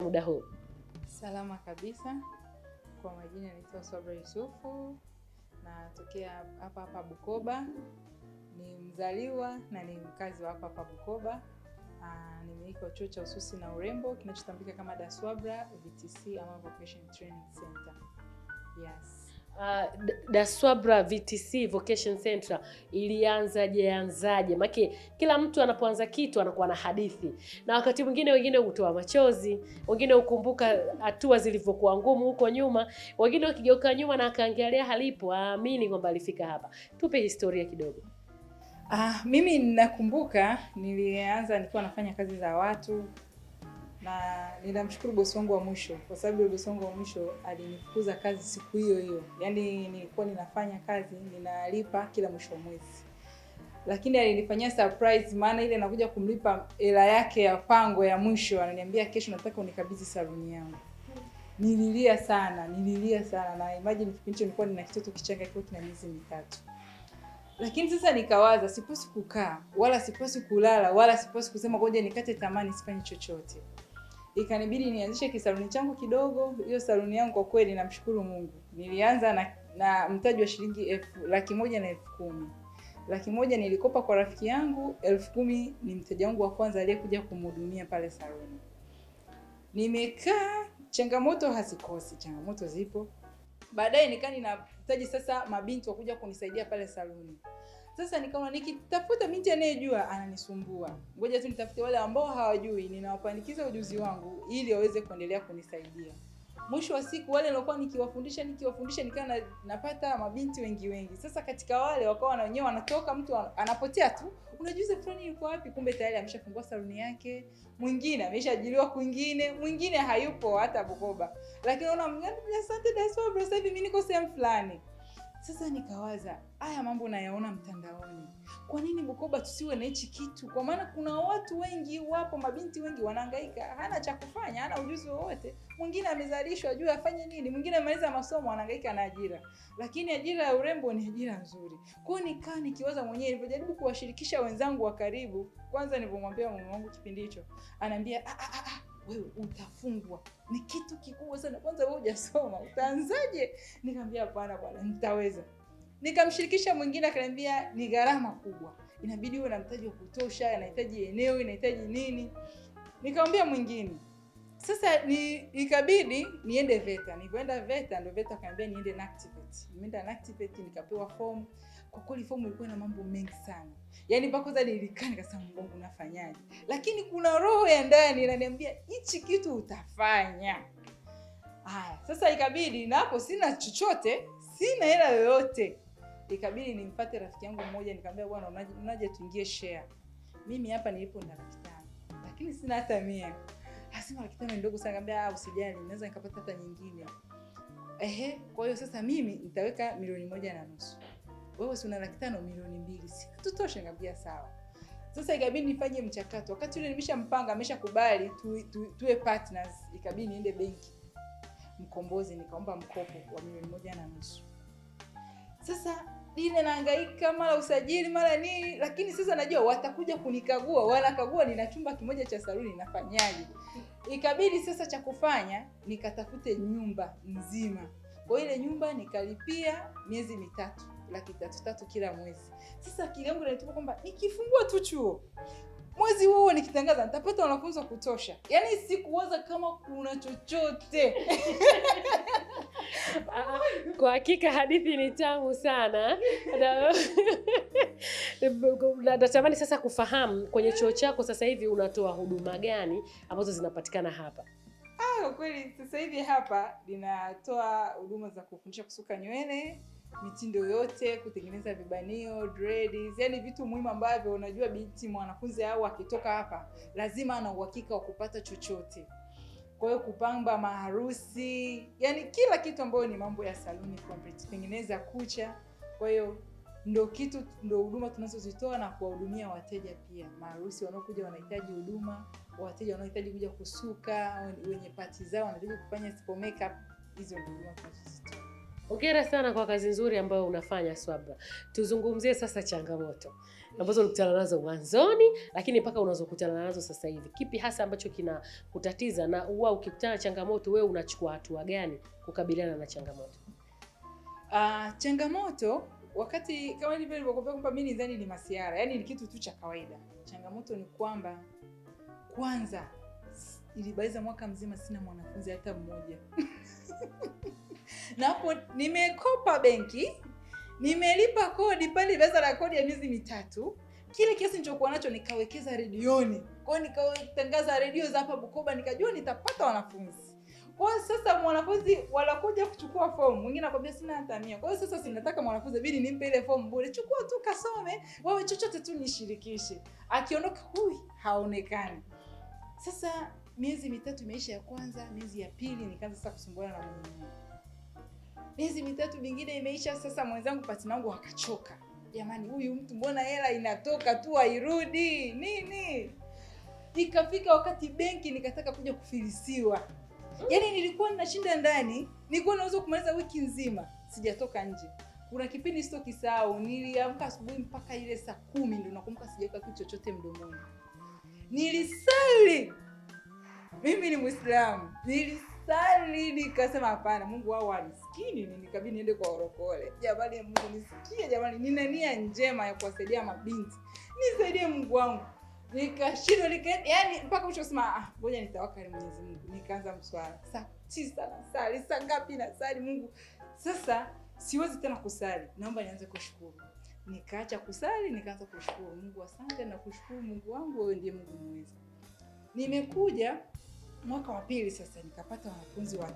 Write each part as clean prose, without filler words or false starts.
muda huu? Salama kabisa. Kwa majina naitwa Swabra Yusufu, natokea hapa Bukoba. Ni mzaliwa na ni mkazi wa hapa Bukoba. Nimiliki wa chuo cha ususi na urembo kinachotambulika kama DaSwabra VTC ama Vocation Training Center. Yes. DaSwabra VTC Vocation Center ilianzaje? Maana kila mtu anapoanza kitu anakuwa na hadithi. Na wakati mwingine wengine hutoa machozi, wengine hukumbuka hatua zilivyokuwa ngumu huko nyuma, wengine wakigeuka nyuma na akaangalia halipo, aamini kwamba alifika hapa. Tupe historia kidogo. Mimi ninakumbuka nilianza nikiwa nafanya kazi za watu, na ninamshukuru bosi wangu wa mwisho kwa sababu bosi wangu wa mwisho alinifukuza kazi siku hiyo. Yaani nilikuwa ninafanya kazi, ninalipa kila mwisho wa mwezi. Lakini alinifanyia surprise, maana ile nakuja kumlipa hela yake ya pango ya mwisho, ananiambia kesho nataka unikabidhi saluni yangu. Nililia sana na imagine kipindi hicho nilikuwa nina kitoto kichanga kiko kina miezi 3. Lakini sasa nikawaza siposi kukaa, wala siposi kulala, wala siposi kusema ngoja nikate tamani sifanye chochote. Ikanibidi nianzishe kisaluni changu kidogo. Hiyo saluni yangu kwa kweli namshukuru Mungu. Nilianza na mtaji wa shilingi 1,110. 1,100 nilikopa kwa rafiki yangu, 10,000 ni mteja wangu wa kwanza aliyekuja kumhudumia pale saluni. Nimekaa, changamoto hazikosi, changamoto zipo. Baadaye nikaa ninahitaji sasa mabinti wakuja kunisaidia pale saluni. Sasa nikaona nikitafuta binti anayejua ananisumbua. Ngoja tu nitafute wale ambao hawajui, ninawapanikiza ujuzi wangu ili waweze kuendelea kunisaidia. Mwisho wa siku wale nilikuwa nikiwafundisha nikaa napata mabinti wengi. Sasa katika wale wakawa na wenyewe wanatoka, mtu anapotea tu. Unajuza fulani yuko wapi? Kumbe tayari ameshafungua saluni yake. Mwingine ameshaajiriwa kwingine, mwingine hayupo hata Bukoba. Lakini unaona asante DaSwabra, sasa hivi mimi niko sehemu fulani. Sasa nikawaza, haya mambo nayaona mtandaoni. Kwa nini Bukoba tusiwe na hichi kitu? Kwa maana kuna watu wengi wapo, mabinti wengi wanahangaika, hana cha kufanya, hana ujuzi wowote. Mwingine amezalishwa ajue afanye nini, mwingine amaliza masomo anahangaika na ajira. Lakini ajira ya urembo ni ajira nzuri. Kwa hiyo nikaa nikiwaza mwenyewe, nilipojaribu kuwashirikisha wenzangu wa karibu. Kwanza nilipomwambia mume wangu kipindi hicho, ananiambia wewe utafungwa. Ni kitu kikubwa sana. Kwanza wewe hujasoma, utaanzaje? Nikamwambia hapana bwana, nitaweza. Nikamshirikisha mwingine, akaniambia ni gharama kubwa. Inabidi uwe na mtaji wa kutosha, inahitaji eneo, inahitaji nini. Nikamwambia mwingine. Sasa ikabidi niende VETA. Nilipoenda VETA ndio VETA akaniambia niende NACTIVATE. Nimeenda NACTIVATE nikapewa form. Kwa kweli form ilikuwa na mambo mengi sana. Yaani mpaka kwanza nilikaa nikasema Mungu unafanyaje? Lakini kuna roho ya ndani inaniambia hichi kitu utafanya. Haya, sasa ikabidi na hapo sina chochote, sina hela yoyote. Ikabidi nimpate rafiki yangu mmoja, nikamwambia bwana unaje tuingie share. Mimi hapa nilipo na 500,000, lakini sina hata 100. Hasema 500,000 ndogo sana, nikamwambia usijali, naweza nikapata hata nyingine. Kwa hiyo sasa mimi nitaweka 1,150,000. Wewe si una 500,000, 2,000,000. Si tutoshe? Nikamwambia sawa. Sasa ikabidi nifanye mchakato. Wakati yule nimeshampanga, ameshakubali tuwe partners, ikabidi niende benki Mkombozi nikaomba mkopo wa 1,150,000. Sasa ile nahangaika mara usajili mara nini, lakini sasa najua watakuja kunikagua, wanakagua nina chumba kimoja cha saluni nafanyaje. Ikabidi sasa cha kufanya nikatafute nyumba nzima. Kwa ile nyumba nikalipia miezi 3, 3,300 kila mwezi. Sasa akili yangu inanitupa kwamba nikifungua tu chuo mwezi huo nikitangaza nitapata wanafunzi wa kutosha. Yaani sikuwaza kama kuna chochote. Kwa hakika hadithi ni tamu sana. Natamani sasa kufahamu kwenye chuo chako sasa hivi unatoa huduma gani ambazo zinapatikana hapa? Kwa kweli sasa hivi hapa linatoa huduma za kufundisha kusuka nywele, mitindo yote, kutengeneza vibanio, dreads, yani vitu muhimu ambavyo unajua binti mwanafunzi au akitoka hapa lazima ana uhakika wa kupata chochote. Kwa hiyo kupamba maharusi, yani kila kitu ambayo ni mambo ya saluni complete, tengeneza kucha. Kwa hiyo ndio huduma tunazozitoa na kuwahudumia wateja pia. Maharusi wanaokuja wanahitaji huduma, wateja wanaohitaji kuja kusuka, wenye party zao wanahitaji kufanya spa makeup, hizo ndio huduma tunazozitoa. Hongera sana kwa kazi nzuri ambayo unafanya Swabra. Tuzungumzie sasa changamoto ambazo ulikutana nazo mwanzoni, lakini mpaka unazokutana nazo sasa hivi. Kipi hasa ambacho kinakutatiza, na huwa ukikutana na changamoto wewe unachukua hatua gani kukabiliana na changamoto? Changamoto wakati kama nilivyokuambia kwamba mimi nidhani ni masiara, yani ni kitu tu cha kawaida. Changamoto ni kwamba kwanza ilibaiza mwaka mzima sina mwanafunzi hata mmoja. Na hapo nimekopa benki, nimelipa kodi pale pesa la kodi ya miezi 3. Kile kiasi nilichokuwa nacho nikawekeza redioni. Kwa hiyo nikatangaza redio za hapa Bukoba, nikajua nitapata wanafunzi. Kwa hiyo sasa mwanafunzi wanakuja kuchukua fomu, mwingine anakuambia sina hata 100. Kwa hiyo sasa sinataka mwanafunzi bidi nimpe ile fomu bure. Chukua tu kasome, wewe chochote tu nishirikishe. Akiondoka huyu haonekani. Sasa miezi 3 imeisha ya kwanza, miezi ya pili nikaanza sasa kusumbuana na mwenyewe. Miezi 3 mingine imeisha, sasa mwenzangu partner wangu akachoka. Jamani, huyu mtu mbona hela inatoka tu hairudi? Nini? Ikafika wakati benki nikataka kuja kufilisiwa. Yaani nilikuwa ninashinda ndani, nilikuwa naweza kumaliza wiki nzima sijatoka nje. Kuna kipindi sitokisahau, niliamka asubuhi mpaka ile saa 10 ndio nakumbuka sijaweka kitu chochote mdomoni. Nilisali. Mimi ni Muislamu. Nilisali nikasema hapana, Mungu wao anisikini, nikabidi niende kwa orokole. Jamani, Mungu nisikie jamani, nina nia njema ya kuwasaidia mabinti. Nisaidie Mungu wangu. Nikashindwa yani mpaka ushosema ngoja nitawakali Mwenyezi Mungu. Nikaanza mswala. Saa 9 nasali, saa ngapi nasali Mungu. Sasa siwezi tena kusali. Naomba nianze kushukuru. Nikaacha kusali, nikaanza kushukuru. Mungu asante na kushukuru Mungu wangu, wewe ndiye Mungu mweza. Nimekuja mwaka wa pili sasa nikapata wanafunzi 5.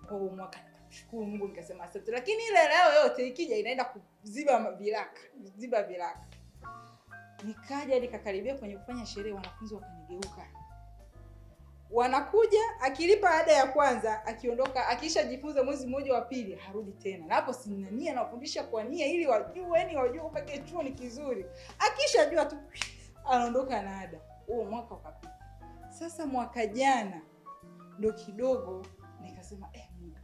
Kwa huo mwaka nikamshukuru Mungu nikasema asante. Lakini ile leo yote ikija inaenda kuziba viraka. Nikaja nikakaribia kwenye kufanya sherehe, wanafunzi wakanigeuka. Wanakuja akilipa ada ya kwanza, akiondoka akishajifunza mwezi mmoja wa pili harudi tena. Na hapo sina nia, nawafundisha kwa nia ili wajue kwamba chuo ni kizuri. Akishajua tu anaondoka na ada. Huo mwaka ukapita. Sasa mwaka jana ndo kidogo nikasema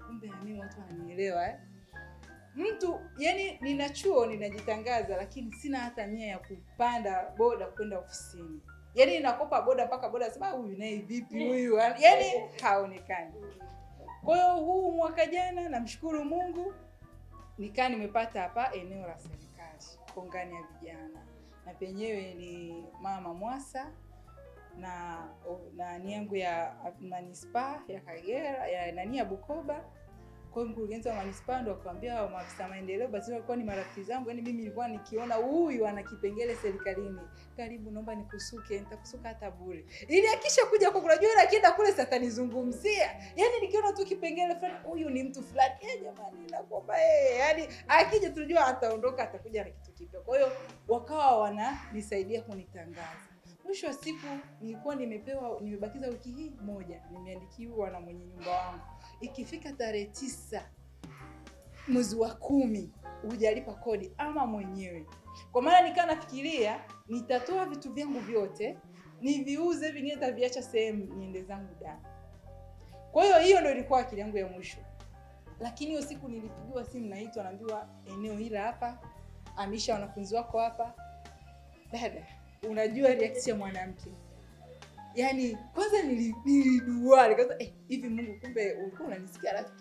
kumbe na mimi watu wananielewa Mtu yani nina chuo ninajitangaza, lakini sina hata nia ya kupanda boda kwenda ofisini. Yani ninakopa boda mpaka boda sema huyu naye vipi huyu? Yani haonekani. Kwa hiyo huu mwaka jana namshukuru Mungu nikaa nimepata hapa eneo la serikali, kongani ya vijana. Na penyewe ni Mama Mwasa na niangu ya manispaa ya Kagera ya Bukoba. Kwa mkurugenzi wa manispaa ndo akamwambia maafisa maendeleo, basi walikuwa ni marafiki zangu. Yani mimi nilikuwa nikiona huyu ana kipengele serikalini, karibu naomba nikusuke, nitakusuka hata bure. Ili akisha kuja huko unajua ile akienda kule sasa tanizungumzia. Yani nikiona tu kipengele fulani huyu ni mtu fulani, jamani nakuomba yani akija tunajua ataondoka atakuja na kitu kipya. Kwa hiyo wakawa wananisaidia kunitangaza. Mwisho wa siku nilikuwa nimebakiza wiki hii moja, nimeandikiwa na mwenye nyumba wangu. Ikifika tarehe 9 mwezi wa 10 hujalipa kodi ama mwenyewe. Kwa maana nikaa nafikiria nitatoa vitu vyangu vyote, niviuze, vingine nitaviacha sehemu niende zangu ndani. Kwa hiyo ndio ilikuwa akili yangu ya mwisho. Lakini hiyo siku nilipigiwa simu, naitwa naambiwa eneo hili hapa, amisha wanafunzi wako hapa. Dada, unajua reaction ya mwanamke. Yaani kwanza niliduaa, nikaanza hivi Mungu kumbe ulikuwa unanisikia rafiki.